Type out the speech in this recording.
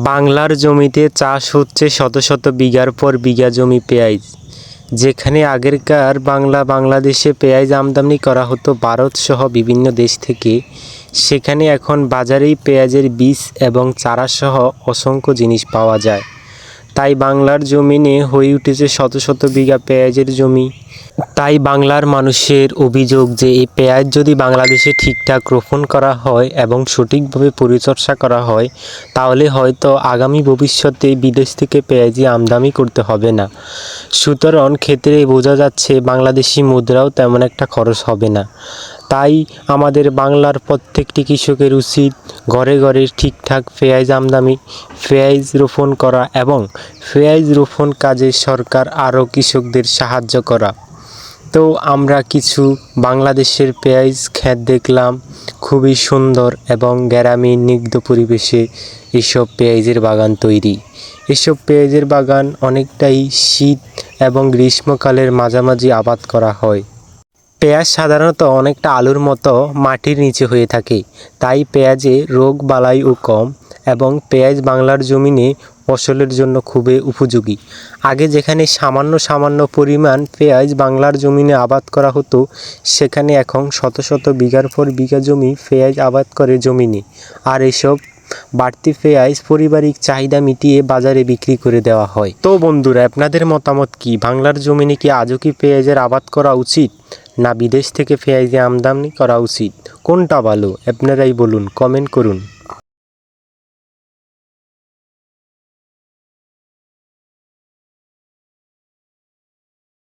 বাংলার জমিতে চাষ হচ্ছে শত শত বিঘার পর বিঘা জমি পেঁয়াজ। যেখানে আগেরকার বাংলাদেশে পেঁয়াজ আমদানি করা হতো ভারত সহ বিভিন্ন দেশ থেকে, সেখানে এখন বাজারেই পেঁয়াজের বীজ এবং চারা সহ অসংখ্য জিনিস পাওয়া যায়। তাই বাংলার জমিনে হয়ে উঠেছে শত শত বিঘা পেঁয়াজের জমি। তাই বাংলার মানুষের অভিযোগ যে এই পেঁয়াজ যদি বাংলাদেশে ঠিকঠাক রোপণ করা হয় এবং সঠিকভাবে পরিচর্যা করা হয়, তাহলে হয়তো আগামী ভবিষ্যতে বিদেশ থেকে পেঁয়াজি আমদানি করতে হবে না। সুতরাং ক্ষেত্রে বোঝা যাচ্ছে বাংলাদেশি মুদ্রাও তেমন একটা খরচ হবে না। তাই আমাদের বাংলার প্রত্যেকটি কৃষকের উচিত ঘরে ঘরে ঠিকঠাক পেঁয়াজ আমদানি, পেঁয়াজ রোপণ করা এবং পেঁয়াজ রোপণ কাজে সরকার আরও কৃষকদের সাহায্য করা। তো আমরা কিছু বাংলাদেশের পেঁয়াজ ক্ষেত দেখলাম, খুবই সুন্দর এবং গ্রামীণ নিগ্ধ পরিবেশে এসব পেঁয়াজের বাগান তৈরি। এসব পেঁয়াজের বাগান অনেকটাই শীত এবং গ্রীষ্মকালের মাঝামাঝি আবাদ করা হয়। পেঁয়াজ সাধারণত অনেকটা আলুর মতো মাটির নিচে হয়ে থাকে, তাই পেঁয়াজে রোগ বালাইও কম এবং পেঁয়াজ বাংলার জমিনে ফসলের জন্য খুবই উপযোগী। আগে যেখানে সামান্য পরিমাণ পেঁয়াজ বাংলার জমিনে আবাদ করা হতো, সেখানে এখন শত শত বিঘার পর বিঘা জমি পেঁয়াজ আবাদ করে জমিনে। আর এসব বাড়তি পেঁয়াজ পারিবারিক চাহিদা মিটিয়ে বাজারে বিক্রি করে দেওয়া হয়। তো বন্ধুরা, আপনাদের মতামত কি? বাংলার জমিনে কি আজও কি পেঁয়াজের আবাদ করা উচিত, না বিদেশ থেকে পেঁয়াজ আমদানি করা উচিত? কোনটা ভালো আপনারাই বলুন, কমেন্ট করুন।